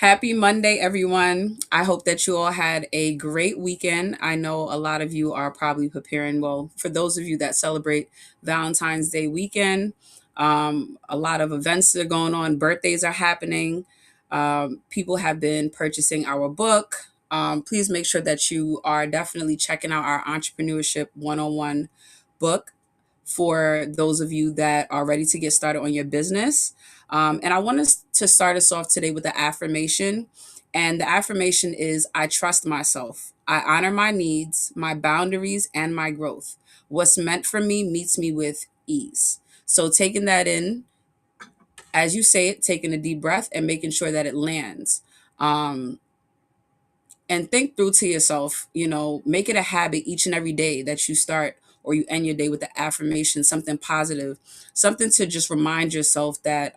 Happy Monday, everyone. I hope that you all had a great weekend. I know a lot of you are probably preparing, well, for those of you that celebrate Valentine's Day weekend, a lot of events are going on, birthdays are happening. People have been purchasing our book. Please make sure that you are definitely checking out our Entrepreneurship 101 book for those of you that are ready to get started on your business. And I want us to start us off today with the affirmation. And the affirmation is I trust myself. I honor my needs, my boundaries, and my growth. What's meant for me meets me with ease. So, taking that in, as you say it, taking a deep breath and making sure that it lands. Um, and think through to yourself, make it a habit each and every day that you start or you end your day with the affirmation, something positive, something to just remind yourself that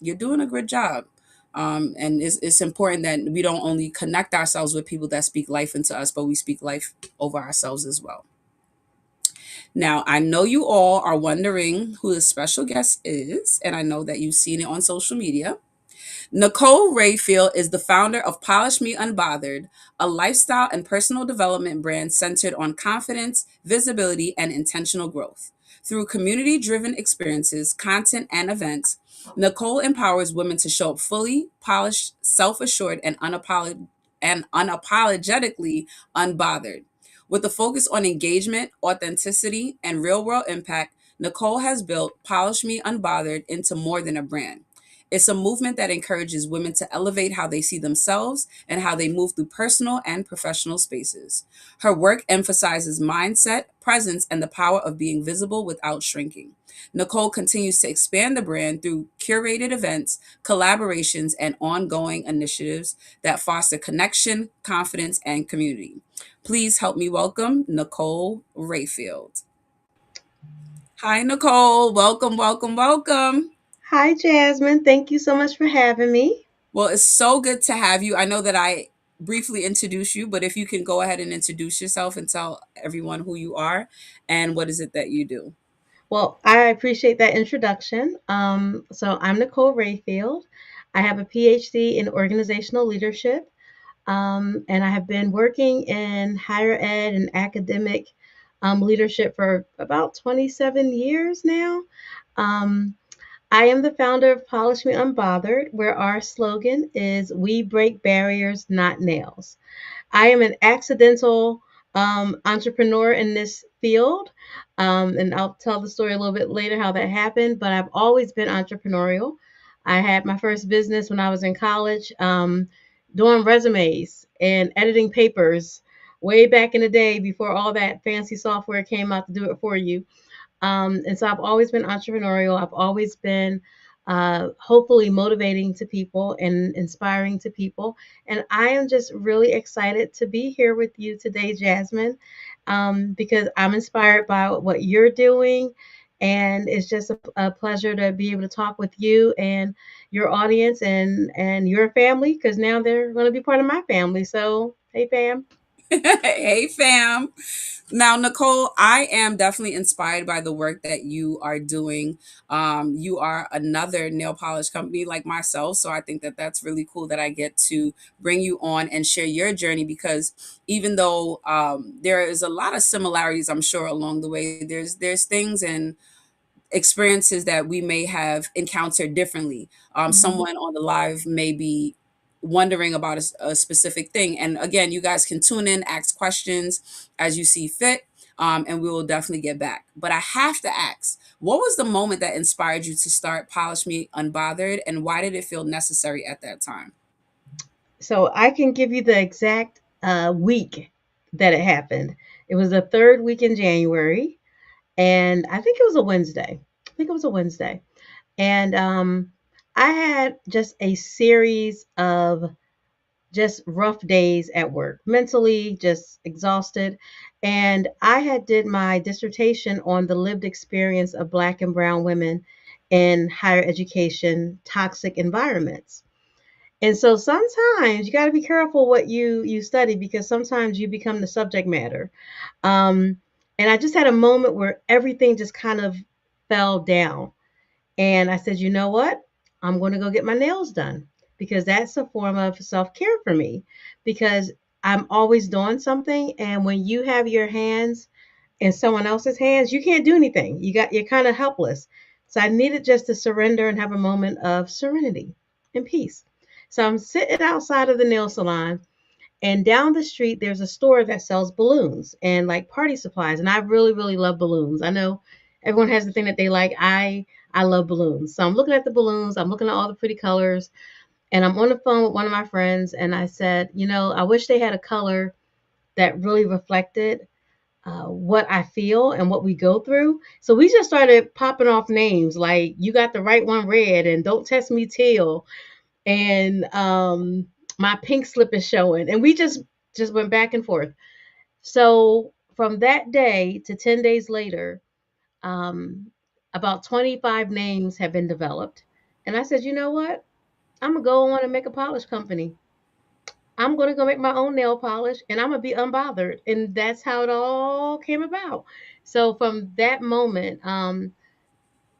you're doing a good job. And it's important that we don't only connect ourselves with people that speak life into us, but we speak life over ourselves as well. Now, I know you all are wondering who the special guest is, and I know that you've seen it on social media. Nicole Rayfield is the founder of Polish Me Unbothered, a lifestyle and personal development brand centered on confidence, visibility, and intentional growth. Through community driven experiences, content, and events, Nicole empowers women to show up fully, polished, self assured, and unapologetically unbothered. With a focus on engagement, authenticity, and real world impact, Nicole has built Polish Me Unbothered into more than a brand. It's a movement that encourages women to elevate how they see themselves and how they move through personal and professional spaces. Her work emphasizes mindset, presence, and the power of being visible without shrinking. Nicole continues to expand the brand through curated events, collaborations, and ongoing initiatives that foster connection, confidence, and community. Please help me welcome Nicole Rayfield. Hi, Nicole. Welcome, welcome, welcome. Hi, Jasmine. Thank you so much for having me. Well, it's so good to have you. I know that I briefly introduced you, but if you can go ahead and introduce yourself and tell everyone who you are and what is it that you do. Well, I appreciate that introduction. So, I'm Nicole Rayfield. I have a PhD in organizational leadership, and I have been working in higher ed and academic leadership for about 27 years now. Um, I am the founder of Polish Me Unbothered, where our slogan is We Break Barriers, Not Nails. I am an accidental entrepreneur in this field. And I'll tell the story a little bit later how that happened, but I've always been entrepreneurial. I had my first business when I was in college, doing resumes and editing papers way back in the day before all that fancy software came out to do it for you. And so I've always been entrepreneurial. I've always been hopefully motivating to people and inspiring to people. And I am just really excited to be here with you today, Jasmine, because I'm inspired by what you're doing. And it's just a pleasure to be able to talk with you and your audience and your family, because now they're going to be part of my family. So, hey, fam. Hey, fam. Now, Nicole, I am definitely inspired by the work that you are doing. You are another nail polish company like myself. So I think that that's really cool that I get to bring you on and share your journey because even though there is a lot of similarities, I'm sure, along the way, there's things and experiences that we may have encountered differently. Mhm. Someone on the live may be wondering about a specific thing. And again, you guys can tune in, ask questions as you see fit, and we will definitely get back. But I have to ask, what was the moment that inspired you to start Polish Me Unbothered, and why did it feel necessary at that time? So I can give you the exact week that it happened. It was the third week in January, and I think it was a Wednesday. I think it was a Wednesday. And I had just a series of just rough days at work, mentally just exhausted. And I had did my dissertation on the lived experience of Black and Brown women in higher education toxic environments. And so sometimes you got to be careful what you study because sometimes you become the subject matter. Um, and I just had a moment where everything just kind of fell down. And I said, you know what? I'm going to go get my nails done. because that's a form of self care for me. Because I'm always doing something, and when you have your hands in someone else's hands, you can't do anything. You're kind of helpless. So I needed just to surrender and have a moment of serenity and peace. So I'm sitting outside of the nail salon, and down the street there's a store that sells balloons and like party supplies. And I really, really love balloons. I know everyone has the thing that they like. I love balloons. So I'm looking at the balloons, I'm looking at all the pretty colors, and I'm on the phone with one of my friends, and I said, I wish they had a color that really reflected what I feel and what we go through. So we just started popping off names like "You got the right one, red," and "Don't test me, teal," and "My pink slip is showing," and we just went back and forth. So from that day to 10 days later, um, about 25 names have been developed, and I said, you know what? I'm gonna go on and make a polish company. I'm going to go make my own nail polish, and I'm going to be unbothered. And that's how it all came about. So from that moment,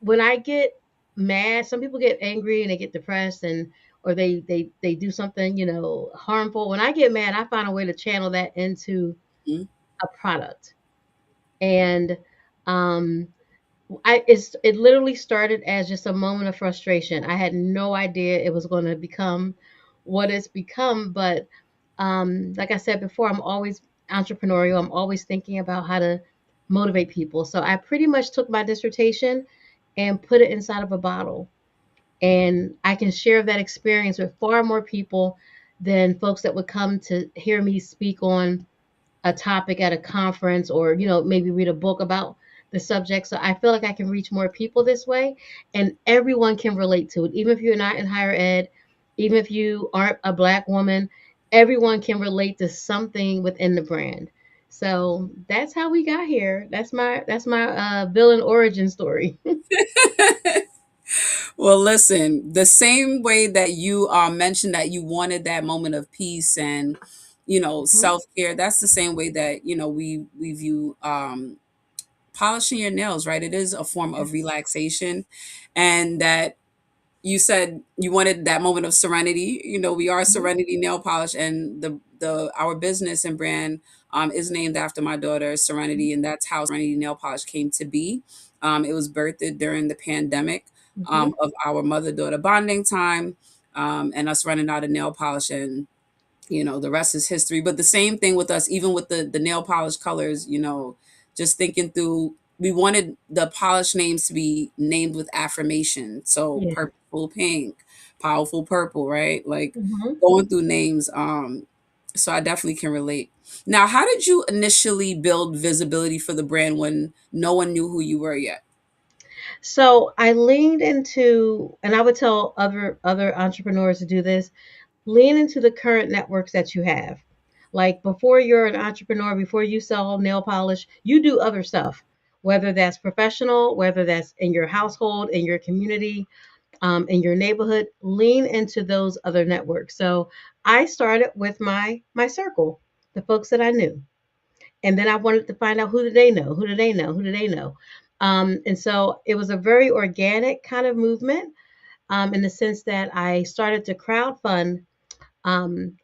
when I get mad, some people get angry and they get depressed, and or they do something, harmful. When I get mad, I find a way to channel that into Mhm. a product. And um it literally started as just a moment of frustration. I had no idea it was going to become what it's become, but like I said before, I'm always entrepreneurial. I'm always thinking about how to motivate people. So I pretty much took my dissertation and put it inside of a bottle, and I can share that experience with far more people than folks that would come to hear me speak on a topic at a conference, or maybe read a book about the subject. So I feel like I can reach more people this way, and everyone can relate to it, even if you're not in higher ed, even if you aren't a black woman. Everyone can relate to something within the brand. So that's how we got here. That's my villain origin story. Well, listen, the same way that you mentioned that you wanted that moment of peace and Mhm. self care. That's the same way that we view polishing your nails. Right? It is a form of Yes. relaxation, and that you said you wanted that moment of serenity. We are Mhm. Serenity Nail Polish, and the our business and brand is named after my daughter Serenity, and that's how Serenity Nail Polish came to be. It was birthed during the pandemic Mhm. of our mother daughter bonding time, and us running out of nail polish, and the rest is history. But the same thing with us, even with the nail polish colors, just thinking through, we wanted the polish names to be named with affirmation. So Yeah. purposeful pink, powerful purple, right? Like Mhm. going through names. So I definitely can relate. Now, how did you initially build visibility for the brand when no one knew who you were yet? So I leaned into, and I would tell other entrepreneurs to do this. Lean into the current networks that you have. Like before you're an entrepreneur, before you sell nail polish, you do other stuff, whether that's professional, whether that's in your household, in your community, in your neighborhood. Lean into those other networks. So I started with my circle, the folks that I knew, and then I wanted to find out, who do they know, who do they know, who do they know. And so it was a very organic kind of movement, in the sense that I started to crowdfund um,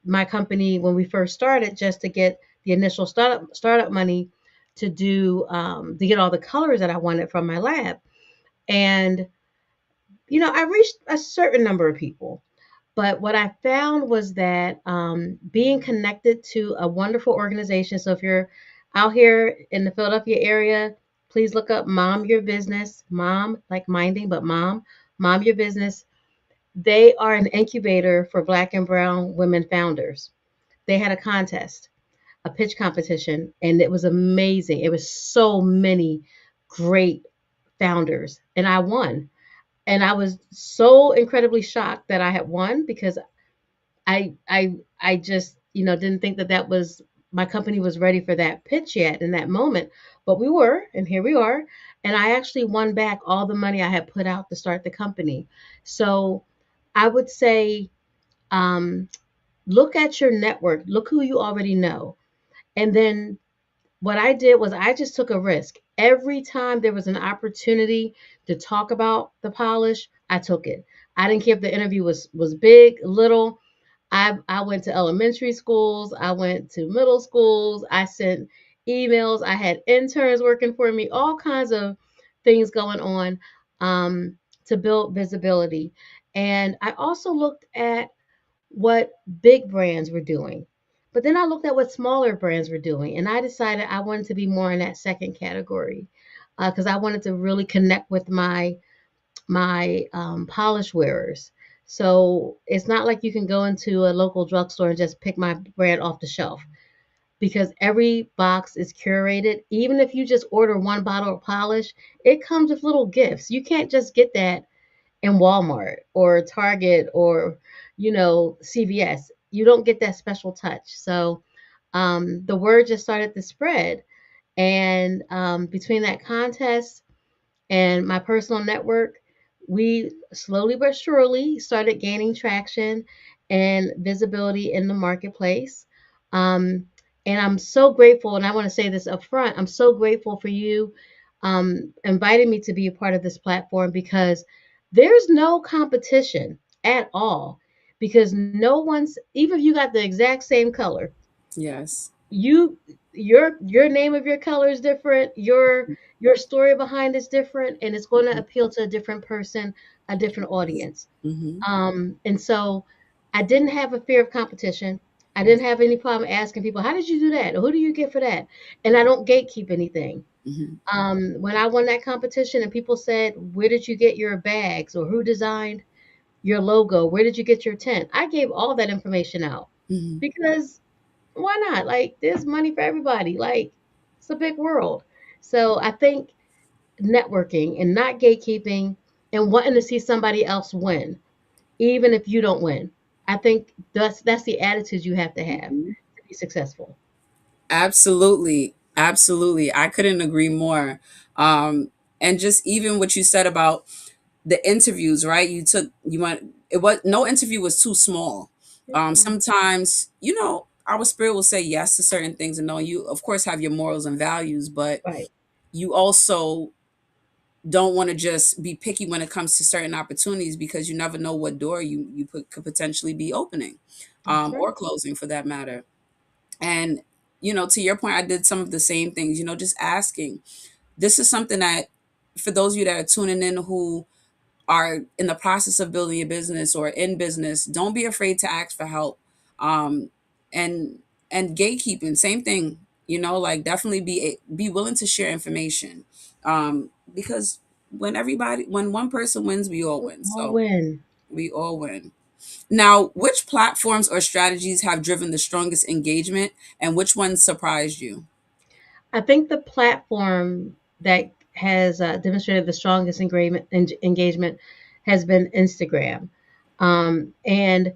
my company when we first started, just to get the initial startup money to do to get all the colors that I wanted from my lab. And I reached a certain number of people, but what I found was that being connected to a wonderful organization. So if you're out here in the Philadelphia area, please look up Mom Your Business. Mom, like minding, but Mom Your Business. They are an incubator for Black and Brown women founders. They had a contest, a pitch competition, and it was amazing. It was so many great founders, and I won. And I was so incredibly shocked that I had won, because I just didn't think that was my company was ready for that pitch yet in that moment, but we were, and here we are. And I actually won back all the money I had put out to start the company. So I would say, um, look at your network, look who you already know, and then what I did was I just took a risk. Every time there was an opportunity to talk about the polish, I took it. I didn't care if the interview was big, little. I went to elementary schools, I went to middle schools, I sent emails, I had interns working for me, all kinds of things going on to build visibility. And I also looked at what big brands were doing. But then I looked at what smaller brands were doing, and I decided I wanted to be more in that second category because I wanted to really connect with my polish wearers. So it's not like you can go into a local drugstore and just pick my brand off the shelf because every box is curated. Even if you just order one bottle of polish, it comes with little gifts. You can't just get that in Walmart or Target or, CVS. You don't get that special touch. So the word just started to spread. And between that contest and my personal network, we slowly but surely started gaining traction and visibility in the marketplace. Um, and I'm so grateful, and I want to say this up front, I'm so grateful for you inviting me to be a part of this platform because there's no competition at all. Because no one's, even if you got the exact same color, Yes. you your name of your color is different, your story behind is different, and it's going to appeal to a different person, a different audience. Mm-hmm. And so I didn't have a fear of competition. I didn't have any problem asking people, how did you do that, or who do you get for that? And I don't gatekeep anything. Mm-hmm. When I won that competition and people said, where did you get your bags, or who designed your logo, where did you get your tent, I gave all that information out Mm-hmm. because why not? Like, there's money for everybody. Like, it's a big world. So I think networking and not gatekeeping and wanting to see somebody else win, even if you don't win. I think that's the attitude you have Mm-hmm. to be successful. Absolutely. Absolutely. I couldn't agree more. And just even what you said about the interviews, right? You went, it was, no interview was too small. Mm-mm. Sometimes, our spirit will say yes to certain things, and no, you of course have your morals and values, but Right. you also don't want to just be picky when it comes to certain opportunities because you never know what door could potentially be opening, That's right. or closing for that matter. And, to your point, I did some of the same things, just asking. This is something that, for those of you that are tuning in who are in the process of building a business or in business, don't be afraid to ask for help. Um, and and gatekeeping, same thing. Like, definitely be willing to share information, because when one person wins, we all win. All So win. we all win. Now, which platforms or strategies have driven the strongest engagement, and which ones surprised you? I think the platform that has demonstrated the strongest engagement has been Instagram. And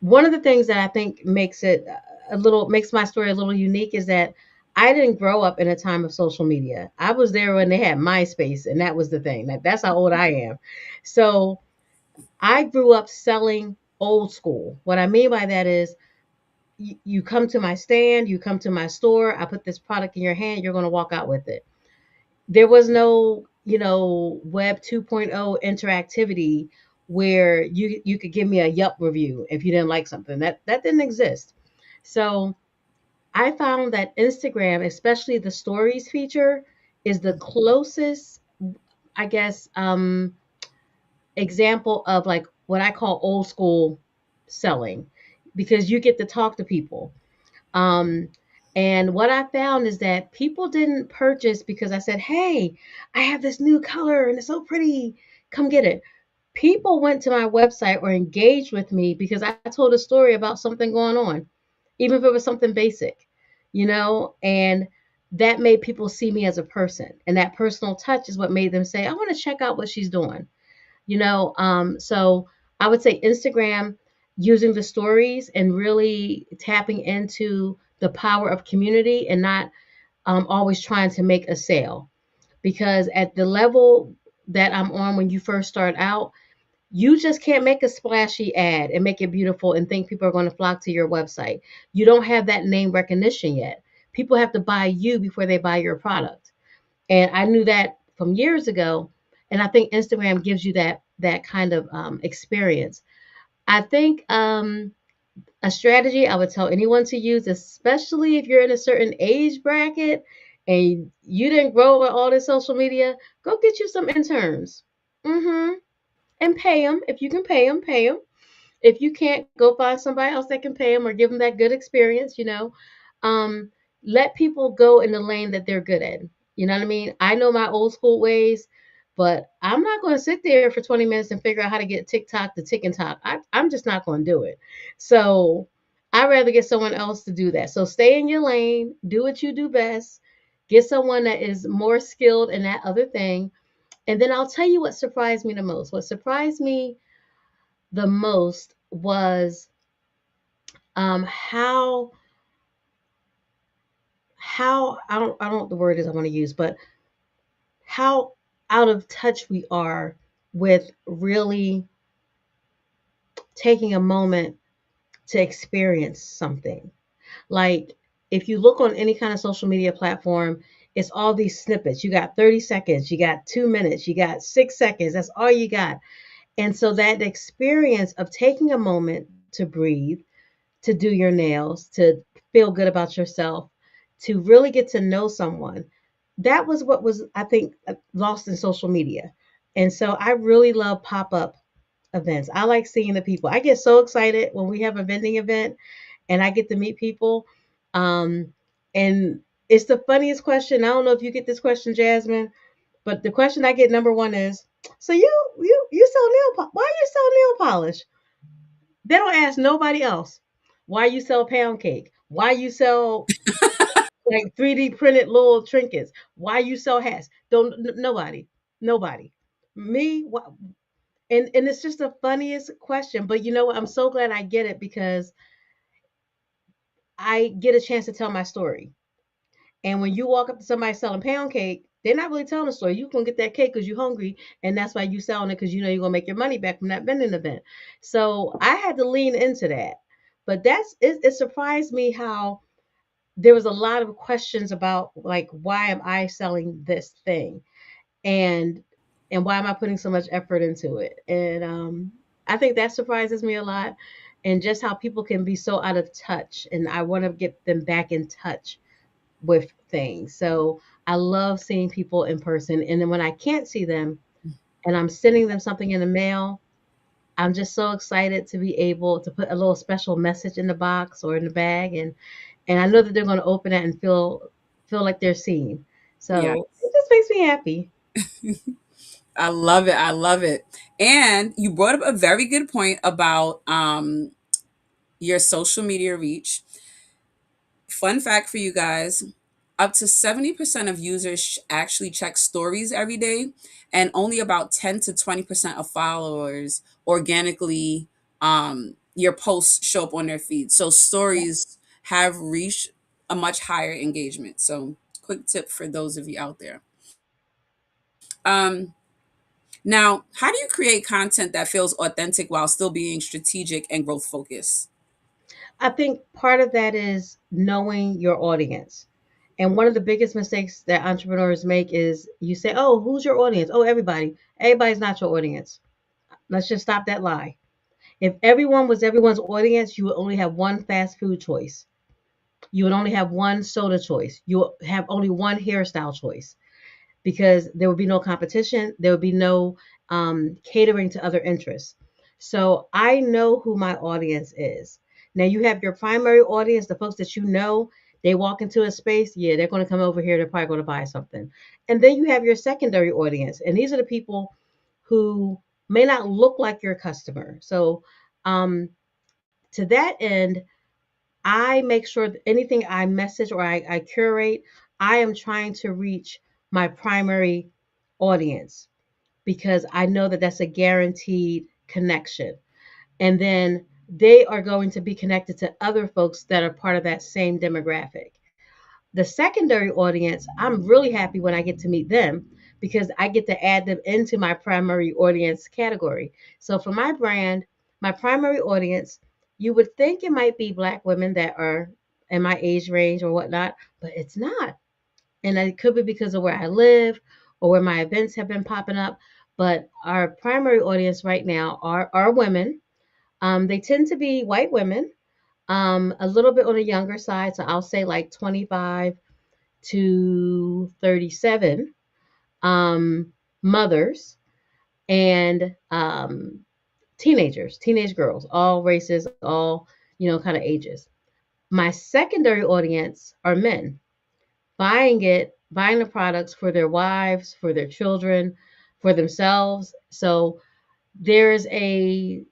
one of the things that I think makes my story a little unique is that I didn't grow up in a time of social media. I was there when they had MySpace, and that was the thing. That's how old I am. So I grew up selling old school. What I mean by that is you come to my stand, you come to my store, I put this product in your hand, you're going to walk out with it. There was no, web 2.0 interactivity where you could give me a Yelp review if you didn't like something. That didn't exist. So I found that Instagram, especially the stories feature, is the closest, I guess, example of like what I call old school selling, because you get to talk to people. Um, and what I found is that people didn't purchase because I said, "Hey, I have this new color and it's so pretty. Come get it." People went to my website or engaged with me because I told a story about something going on, even if it was something basic, and that made people see me as a person. And that personal touch is what made them say, "I want to check out what she's doing." So I would say Instagram, using the stories and really tapping into the power of community and not always trying to make a sale, because at the level that I'm on, when you first start out, you just can't make a splashy ad and make it beautiful and think people are going to flock to your website. You don't have that name recognition yet. People have to buy you before they buy your product. And I knew that from years ago. And I think Instagram gives you that kind of experience. I think a strategy I would tell anyone to use, especially if you're in a certain age bracket and you didn't grow with all this social media, go get you some interns. Mm-hmm. And pay them. If you can pay them, pay them. If you can't, go find somebody else that can pay them or give them that good experience, um, let people go in the lane that they're good at. You know what I mean? I know my old school ways, but I'm not going to sit there for 20 minutes and figure out how to get TikTok to tick and talk. I'm just not going to do it. So I'd rather get someone else to do that. So stay in your lane, do what you do best, get someone that is more skilled in that other thing. And then I'll tell you what surprised me the most. What surprised me the most was how I don't know what the word is I want to use, but how out of touch we are with really taking a moment to experience something. Like if you look on any kind of social media platform, it's all these snippets. You got 30 seconds, you got 2 minutes, you got 6 seconds. That's all you got. And so that experience of taking a moment to breathe, to do your nails, to feel good about yourself, to really get to know someone. That was what was, I think, lost in social media. And so I really love pop up events. I like seeing the people. I get so excited when we have a vending event and I get to meet people. Um, and it's the funniest question. I don't know if you get this question, Jasmine, but the question I get number one is, so you sell why you sell nail polish? They don't ask nobody else why you sell pound cake, why you sell like 3D printed little trinkets, why you sell hats. Don't nobody, nobody. Me, what? And it's just the funniest question. But you know what? I'm so glad I get it because I get a chance to tell my story. And when you walk up to somebody selling pound cake, they're not really telling a story. You gonna get that cake because you're hungry, and that's why you selling it because you know you're gonna make your money back from that vending event. So I had to lean into that. But it surprised me how there was a lot of questions about like why am I selling this thing and why am I putting so much effort into it? And I think that surprises me a lot, and just how people can be so out of touch. And I want to get them back in touch with things. So I love seeing people in person. And then when I can't see them and I'm sending them something in the mail, I'm just so excited to be able to put a little special message in the box or in the bag, and I know that they're going to open it and feel like they're seen. Yeah. So it just makes me happy. I love it. I love it. And you brought up a very good point about your social media reach. Fun fact for you guys, up to 70% of users actually check stories every day, and only about 10 to 20% of followers organically your posts show up on their feed. So stories have reached a much higher engagement. So quick tip for those of you out there. Um, Now, how do you create content that feels authentic while still being strategic and growth focused? I think part of that is knowing your audience. And one of the biggest mistakes that entrepreneurs make is you say, "Oh, who's your audience?" "Oh, everybody." Everybody's not your audience. Let's just stop that lie. If everyone was everyone's audience, you would only have one fast food choice. You would only have one soda choice. You would have only one hairstyle choice because there would be no competition. There would be no catering to other interests. So I know who my audience is. Now you have your primary audience, the folks that you know, they walk into a space, yeah, they're going to come over here, they're probably going to buy something. And then you have your secondary audience, and these are the people who may not look like your customer. So um, to that end, I make sure that anything I message or I curate, I am trying to reach my primary audience because I know that that's a guaranteed connection. And then they are going to be connected to other folks that are part of that same demographic. The secondary audience, I'm really happy when I get to meet them because I get to add them into my primary audience category. So for my brand, my primary audience, you would think it might be Black women that are in my age range or whatnot, but it's not. And it could be because of where I live or where my events have been popping up. But our primary audience right now are women. They tend to be white women, a little bit on the younger side. So I'll say like 25 to 37, mothers, and teenagers, teenage girls, all races, all, kind of ages. My secondary audience are men buying the products for their wives, for their children, for themselves. So there's a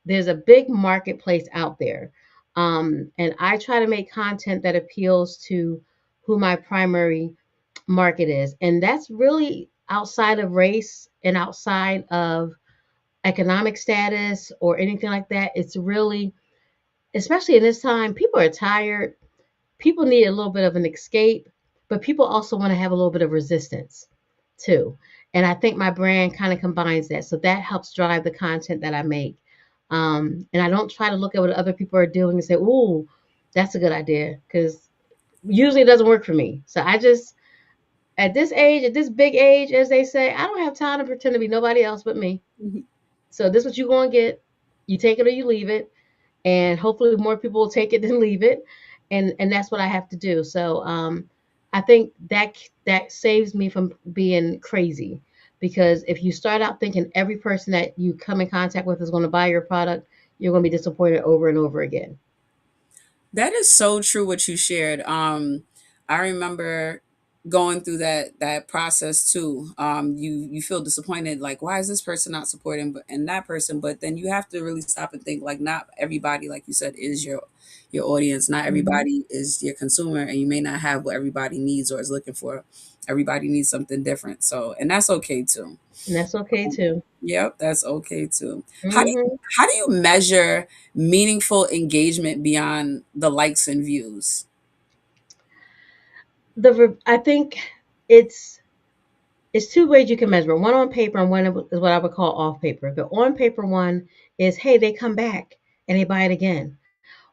big marketplace out there, and I try to make content that appeals to who my primary market is, and that's really outside of race and outside of economic status or anything like that. It's really, especially in this time, people are tired. People need a little bit of an escape, but people also want to have a little bit of resistance too. And I think my brand kind of combines that. So that helps drive the content that I make. And I don't try to look at what other people are doing and say, "Ooh, that's a good idea," because usually it doesn't work for me. So I just, at this age, at this big age, as they say, I don't have time to pretend to be nobody else but me. Mhm. So this is what you're going to get. You take it or you leave it, and hopefully more people will take it than leave it, and that's what I have to do. So I think that saves me from being crazy, because if you start out thinking every person that you come in contact with is going to buy your product, you're going to be disappointed over and over again. That is so true what you shared. I remember going through that process too. You feel disappointed, like why is this person not supporting and that person? But then you have to really stop and think, like not everybody, like you said, is your audience. Not Hmm. everybody is your consumer, and you may not have what everybody needs or is looking for. Everybody needs something different. So, and that's okay too. And that's okay too. Yep, that's okay too. Hmm. How do you measure meaningful engagement beyond the likes and views? I think it's it's two ways you can measure it. One on paper and one is what I would call off paper. The on paper one is, hey, they come back and they buy it again,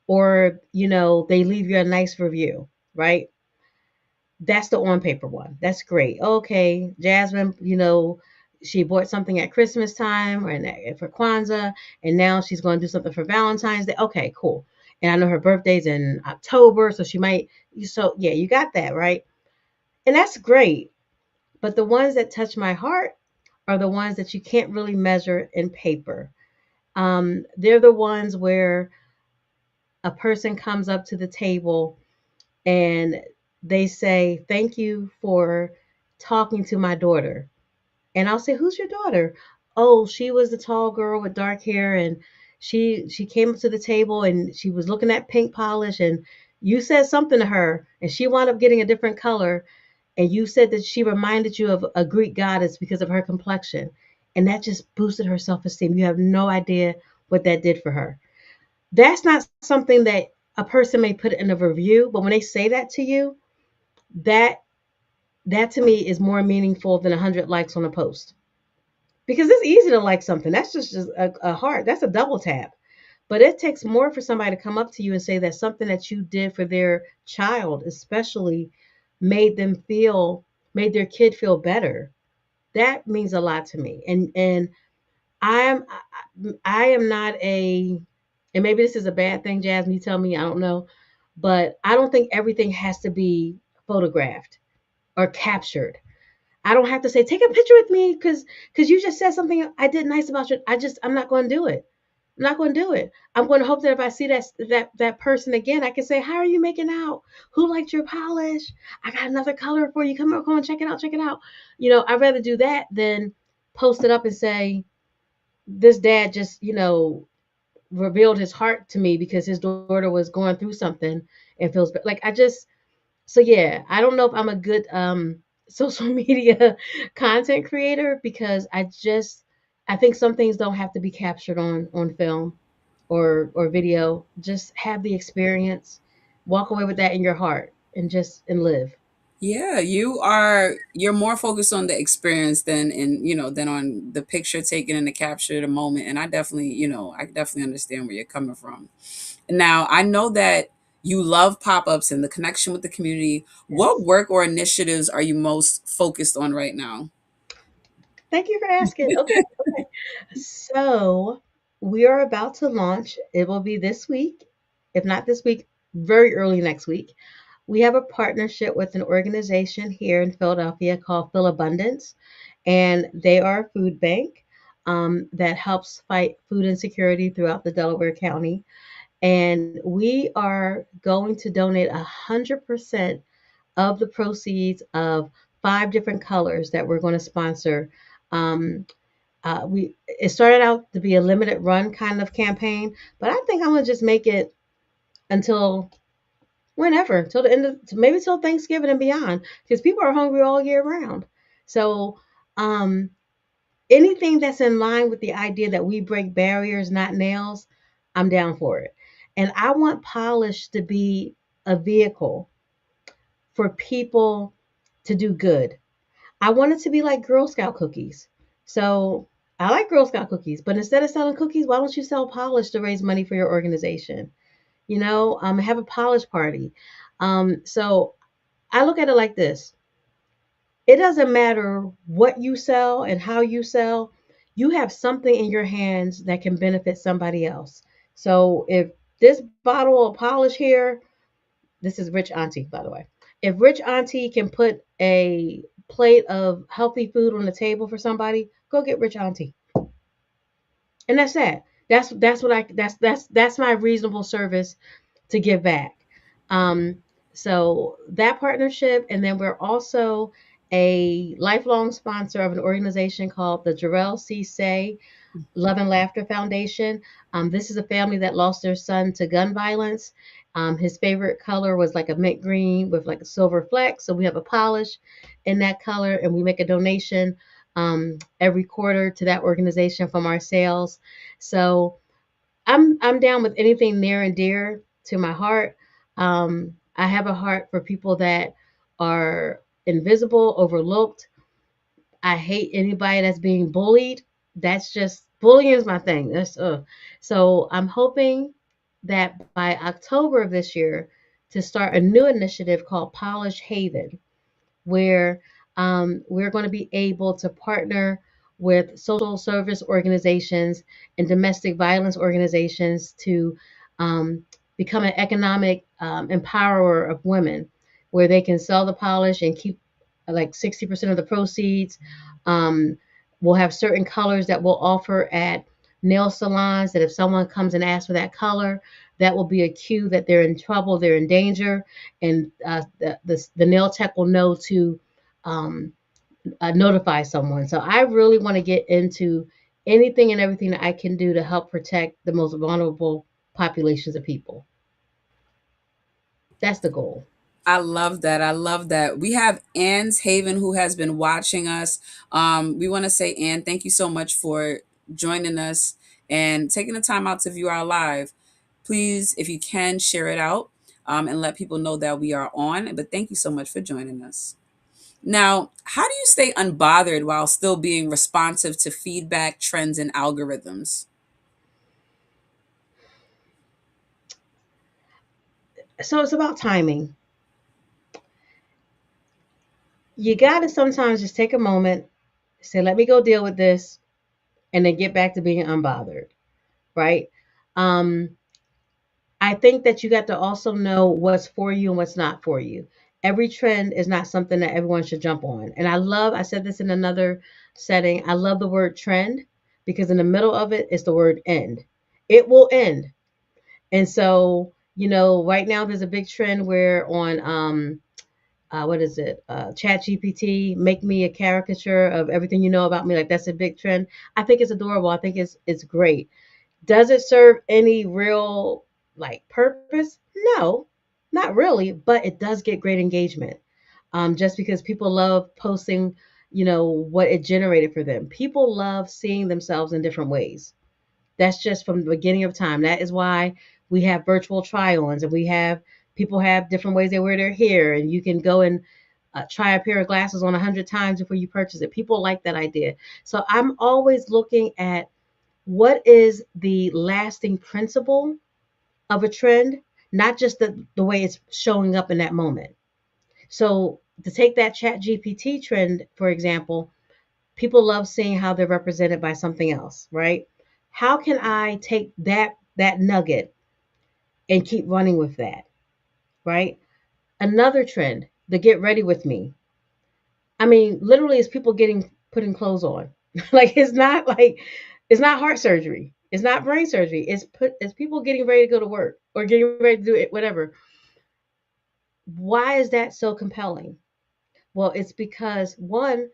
or they leave you a nice review, right? That's the on paper one. That's great. Okay, Jasmine, she bought something at Christmas time or for Kwanzaa, and now she's going to do something for Valentine's Day. Okay, cool. And I know her birthday's in October, so she might. So yeah, you got that right, and that's great. But the ones that touch my heart are the ones that you can't really measure in paper. They're the ones where a person comes up to the table and they say, "Thank you for talking to my daughter." And I'll say, "Who's your daughter?" "Oh, she was the tall girl with dark hair, and she came up to the table and she was looking at pink polish, and you said something to her and she wound up getting a different color, and you said that she reminded you of a Greek goddess because of her complexion. And that just boosted her self-esteem. You have no idea what that did for her." That's not something that a person may put in a review, but when they say that to you, that that to me is more meaningful than 100 likes on a post. Because it's easy to like something. That's just a heart. That's a double tap. But it takes more for somebody to come up to you and say that something that you did for their child, especially, made made their kid feel better. That means a lot to me. And I'm I am not a, and maybe this is a bad thing, Jasmine, you tell me, I don't know, but I don't think everything has to be photographed or captured. I don't have to say, "Take a picture with me," because you just said something I did nice about you. I'm not going to do it. I'm not going to do it. I'm going to hope that if I see that person again, I can say, "How are you making out? Who liked your polish? I got another color for you. Come on, check it out, check it out." I'd rather do that than post it up and say, "This dad just revealed his heart to me because his daughter was going through something and feels like I just." So yeah, I don't know if I'm a good social media content creator, because I think some things don't have to be captured on film or video. Just have the experience, walk away with that in your heart, and live. Yeah, you're more focused on the experience than on the picture taken and the capture of the moment. And I definitely understand where you're coming from. Now, I know that You love pop-ups and the connection with the community. What Yes. work or initiatives are you most focused on right now? Thank you for asking. Okay. Okay. So we are about to launch. It will be this week, if not this week, very early next week. We have a partnership with an organization here in Philadelphia called Phil Abundance, and they are a food bank that helps fight food insecurity throughout the Delaware County. And we are going to donate 100% of the proceeds of 5 different colors that we're going to sponsor. Um, we It started out to be a limited run kind of campaign, but I think I'm gonna just make it until whenever, till the end of maybe till Thanksgiving and beyond, because people are hungry all year round. So um, anything that's in line with the idea that we break barriers, not nails, I'm down for it. And I want Polish to be a vehicle for people to do good. I want it to be like Girl Scout cookies. So I like Girl Scout cookies, but instead of selling cookies, why don't you sell polish to raise money for your organization? Have a polish party. So I look at it like this: it doesn't matter what you sell and how you sell, you have something in your hands that can benefit somebody else. So if this bottle of polish here, this is Rich Auntie, by the way. If Rich Auntie can put a plate of healthy food on the table for somebody, go get Rich Auntie. And that's that. That's my reasonable service to give back. Um, so that partnership, and then we're also a lifelong sponsor of an organization called the Jarrell C. Say Love and Laughter Foundation. This is a family that lost their son to gun violence. His favorite color was like a mint green with like a silver fleck. So we have a polish in that color, and we make a donation every quarter to that organization from our sales. So I'm down with anything near and dear to my heart. I have a heart for people that are invisible, overlooked. I hate anybody that's being bullied. That's just bullying is my thing. So I'm hoping that by October of this year to start a new initiative called Polish Haven, where we're going to be able to partner with social service organizations and domestic violence organizations to um, become an economic empowerer of women, where they can sell the polish and keep like 60% of the proceeds. Um, we'll have certain colors that we'll offer at nail salons, that if someone comes and asks for that color, that will be a cue that they're in trouble, they're in danger, and the nail tech will know to um, notify someone. So I really want to get into anything and everything that I can do to help protect the most vulnerable populations of people. That's the goal. I love that. I love that. We have Anne's Haven who has been watching us. We want to say, Anne, thank you so much for joining us and taking the time out to view our live. Please, if you can, share it out and let people know that we are on. But thank you so much for joining us. Now, how do you stay unbothered while still being responsive to feedback, trends, and algorithms? So it's about timing. You got to sometimes just take a moment, say, let me go deal with this, and then get back to being unbothered, right? Um, I think that you got to also know what's for you and what's not for you. Every trend is not something that everyone should jump on. And I said this in another setting, I love the word trend because in the middle of it is the word end. It will end. And so, right now there's a big trend where on, what is it? Chat GPT, make me a caricature of everything you know about me. Like that's a big trend. I think it's adorable. I think it's great. Does it serve any real like purpose? No, not really, but it does get great engagement. Just because people love posting, what it generated for them. People love seeing themselves in different ways. That's just from the beginning of time. That is why we have virtual try-ons, and we have people have different ways they wear their hair, and you can go and try a pair of glasses on 100 times before you purchase it. People like that idea. So I'm always looking at what is the lasting principle of a trend, not just the way it's showing up in that moment. So to take that chat GPT trend, for example, people love seeing how they're represented by something else, right? How can I take that nugget and keep running with that, right? Another trend, the get ready with me. I mean, literally, it's people getting putting clothes on. Like it's not heart surgery. It's not brain surgery. It's people getting ready to go to work or getting ready to do it, whatever. Why is that so compelling? Well, it's because one,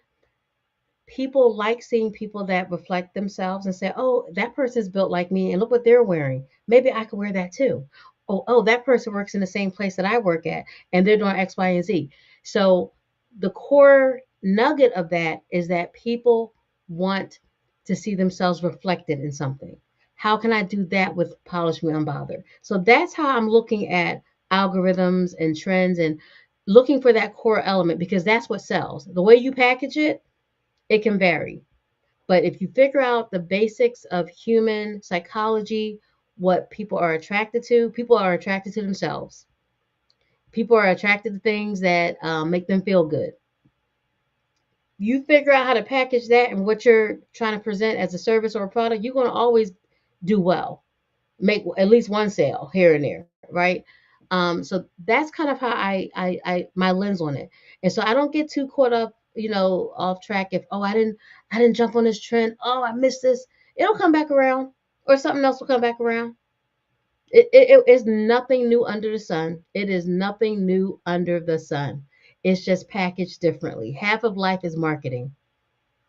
people like seeing people that reflect themselves and say, "Oh, that person's built like me, and look what they're wearing. Maybe I could wear that too." Oh, that person works in the same place that I work at, and they're doing X, Y, and Z. So the core nugget of that is that people want to see themselves reflected in something. How can I do that with Polish Me Unbothered? So that's how I'm looking at algorithms and trends and looking for that core element because that's what sells. The way you package it, it can vary. But if you figure out the basics of human psychology, what people are attracted to themselves. People are attracted to things that make them feel good. You figure out how to package that and what you're trying to present as a service or a product, you're going to always do well, make at least one sale here and there, right? So that's kind of how I my lens on it, and so I don't get too caught up, off track. If I didn't jump on this trend, oh I missed this, it'll come back around, or something else will come back around. It is nothing new under the sun. It is nothing new under the sun. It's just packaged differently. Half of life is marketing.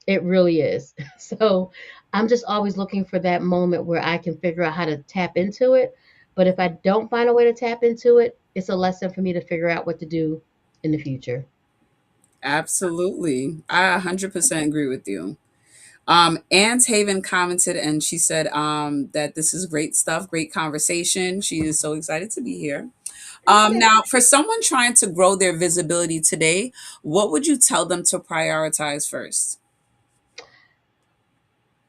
It really is. So I'm just always looking for that moment where I can figure out how to tap into it. But if I don't find a way to tap into it, it's a lesson for me to figure out what to do in the future. Absolutely. I 100% agree with you. Anne's Haven commented and she said that this is great stuff, great conversation. She is so excited to be here. Thank you. Now, for someone trying to grow their visibility today, what would you tell them to prioritize first?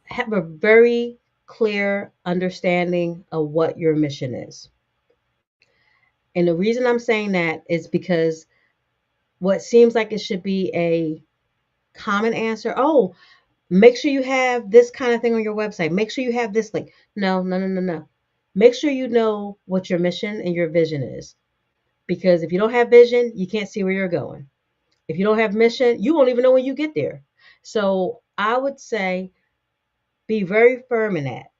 Have a very clear understanding of what your mission is. And the reason I'm saying that is because what seems like it should be a common answer, oh, make sure you have this kind of thing on your website. Make sure you have this link. No, no, no, no, no. Make sure you know what your mission and your vision is. Because if you don't have vision, you can't see where you're going. If you don't have mission, you won't even know when you get there. So I would say be very firm in that.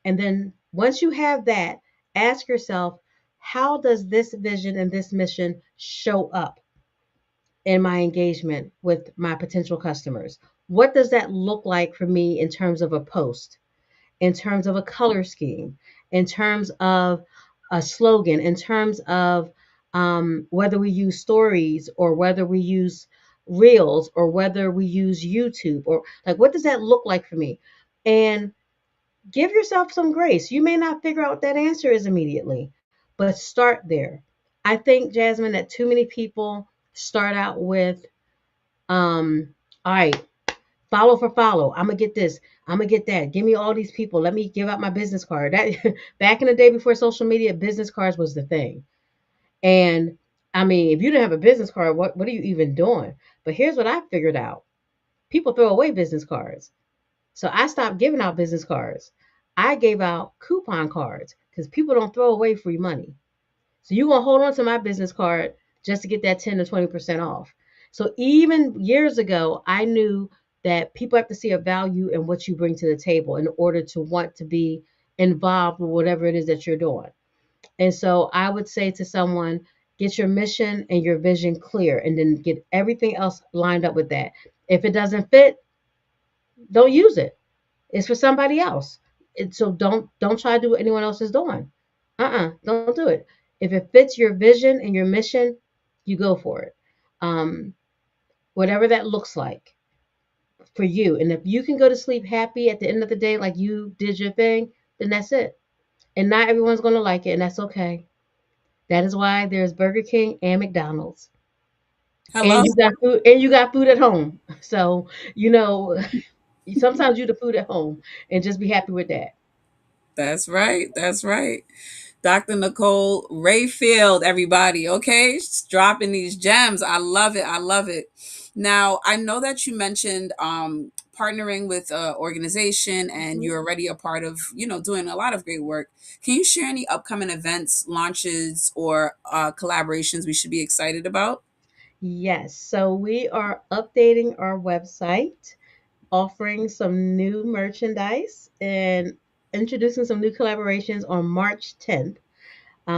And then once you have that, ask yourself, how does this vision and this mission show up in my engagement with my potential customers? What does that look like for me in terms of a post, in terms of a color scheme, in terms of a slogan, in terms of whether we use stories or whether we use reels or whether we use YouTube, or like what does that look like for me? And give yourself some grace. You may not figure out what that answer is immediately, but start there. I think, Jasmine, that too many people start out with, all right, follow for follow. I'm gonna get this. I'm gonna get that. Give me all these people. Let me give out my business card. That back in the day before social media, business cards was the thing. And I mean, if you didn't have a business card, what are you even doing? But here's what I figured out: people throw away business cards. So I stopped giving out business cards. I gave out coupon cards because people don't throw away free money. So you're gonna hold on to my business card just to get that 10 to 20% off. So even years ago, I knew that people have to see a value in what you bring to the table in order to want to be involved with whatever it is that you're doing. And so I would say to someone, get your mission and your vision clear and then get everything else lined up with that. If it doesn't fit, don't use it. It's for somebody else. So don't try to do what anyone else is doing. Don't do it. If it fits your vision and your mission, you go for it. Um, Whatever that looks like for you. And if you can go to sleep happy at the end of the day, like you did your thing, then that's it. And not everyone's going to like it, and that's okay. That is why there's Burger King and McDonald's, Hello? and you got food at home. So you know, sometimes you the food at home, and just be happy with that. That's right. That's right. Dr. Nicole Rayfield, everybody, okay? Just dropping these gems. I love it. I love it. Now, I know that you mentioned partnering with an organization and Mhm. you're already a part of, doing a lot of great work. Can you share any upcoming events, launches, or collaborations we should be excited about? Yes, so we are updating our website, offering some new merchandise, and introducing some new collaborations on March 10th,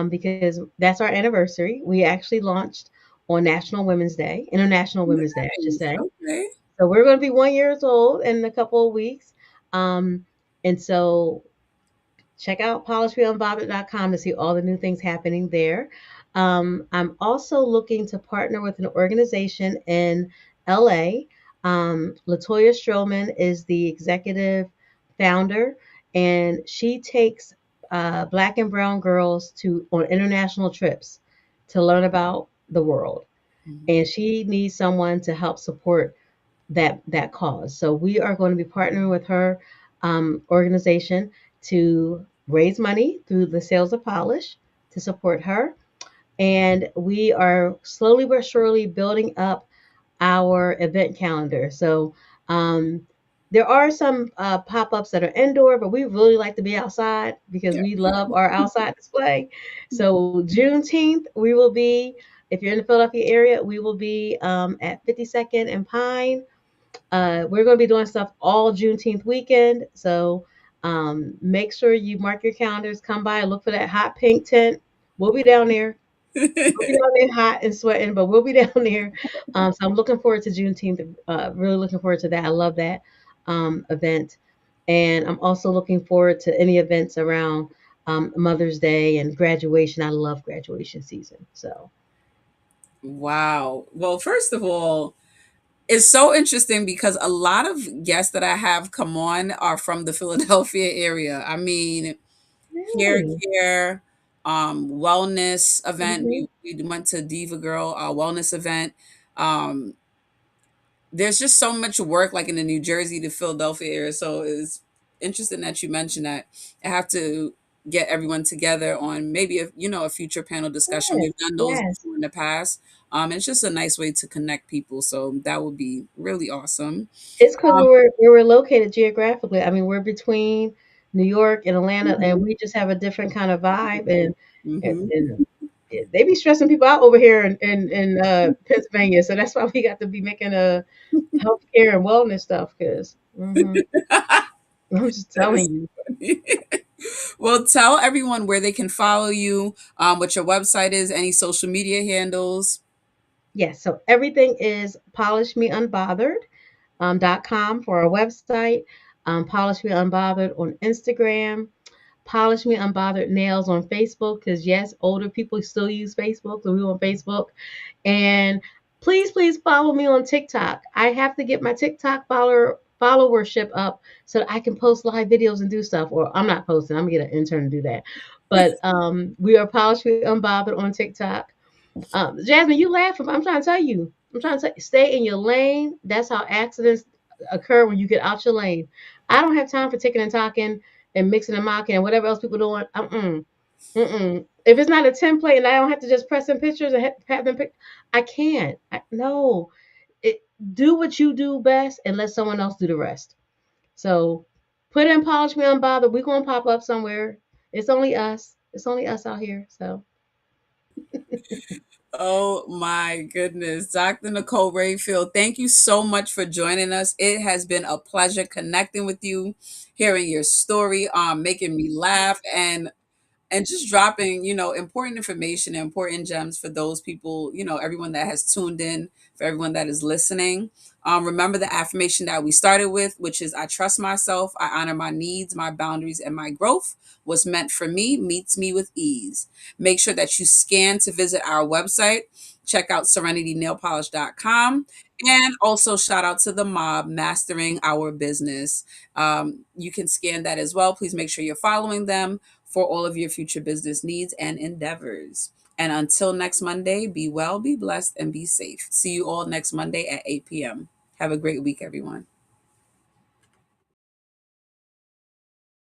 because that's our anniversary. We actually launched on National Women's Day, International Women's Day, I should Nice. say. Okay. So we're going to be 1 year old in a couple of weeks. And so check out polishmeunbothered.com to see all the new things happening there. I'm also looking to partner with an organization in LA. Latoya Stroman is the executive founder, and she takes Black and brown girls to on international trips to learn about the world. Mhm. And she needs someone to help support that cause. So we are going to be partnering with her organization to raise money through the sales of polish to support her. And we are slowly but surely building up our event calendar. So there are some pop-ups that are indoor, but we really like to be outside because Yeah. we love our outside display. So Juneteenth, we will be, if you're in the Philadelphia area, we will be at 52nd and Pine. We're going to be doing stuff all Juneteenth weekend. So make sure you mark your calendars, come by, look for that hot pink tent. We'll be down there. We'll be down there hot and sweating, but we'll be down there. So I'm looking forward to Juneteenth. Really looking forward to that. I love that event. And I'm also looking forward to any events around Mother's Day and graduation. I love graduation season. So, Wow. Well, first of all, it's so interesting because a lot of guests that I have come on are from the Philadelphia area. I mean, hair really? care, wellness event. Hmm. We went to Diva Girl wellness event. Um, there's just so much work like in the New Jersey to Philadelphia area. So it's interesting that you mentioned that. I have to get everyone together on maybe a future panel discussion. Yes, We've done those yes. before in the past. It's just a nice way to connect people. So that would be really awesome. It's because Um, we're located geographically. I mean, we're between New York and Atlanta, and mhm, we just have a different kind of vibe. And, mhm. and they be stressing people out over here in Pennsylvania, so that's why we got to be making a healthcare and wellness stuff. Because I'm just That is telling you. funny. Well, tell everyone where they can follow you, what your website is, any social media handles. Yes, so everything is polishmeunbothered.com for our website. Polish Me Unbothered on Instagram. Polish Me Unbothered Nails on Facebook because yes, older people still use Facebook, so we on Facebook. And please, please follow me on TikTok. I have to get my TikTok followership up so that I can post live videos and do stuff. Or I'm not posting. I'm gonna get an intern to do that. But we are Polish Me Unbothered on TikTok. Jasmine, you laughing? I'm trying to tell you. I'm trying to stay in your lane. That's how accidents occur when you get out your lane. I don't have time for ticking and talking and mixing and mocking and whatever else people doing. Mm-mm. If it's not a template and I don't have to just press in pictures and have them pick, I can't. No. It, do what you do best and let someone else do the rest. So put in Polish Me Unbothered. We're going to pop up somewhere. It's only us. It's only us out here. So Oh my goodness. Dr. Nicole Rayfield, thank you so much for joining us. It has been a pleasure connecting with you, hearing your story, making me laugh and just dropping, important information and important gems for those people, everyone that has tuned in, for everyone that is listening. Remember the affirmation that we started with, which is I trust myself, I honor my needs, my boundaries, and my growth. What's meant for me meets me with ease. Make sure that you scan to visit our website. Check out serenitynailpolish.com. And also shout out to the mob mastering our business. You can scan that as well. Please make sure you're following them for all of your future business needs and endeavors. And until next Monday, be well, be blessed, and be safe. See you all next Monday at 8 p.m. Have a great week, everyone.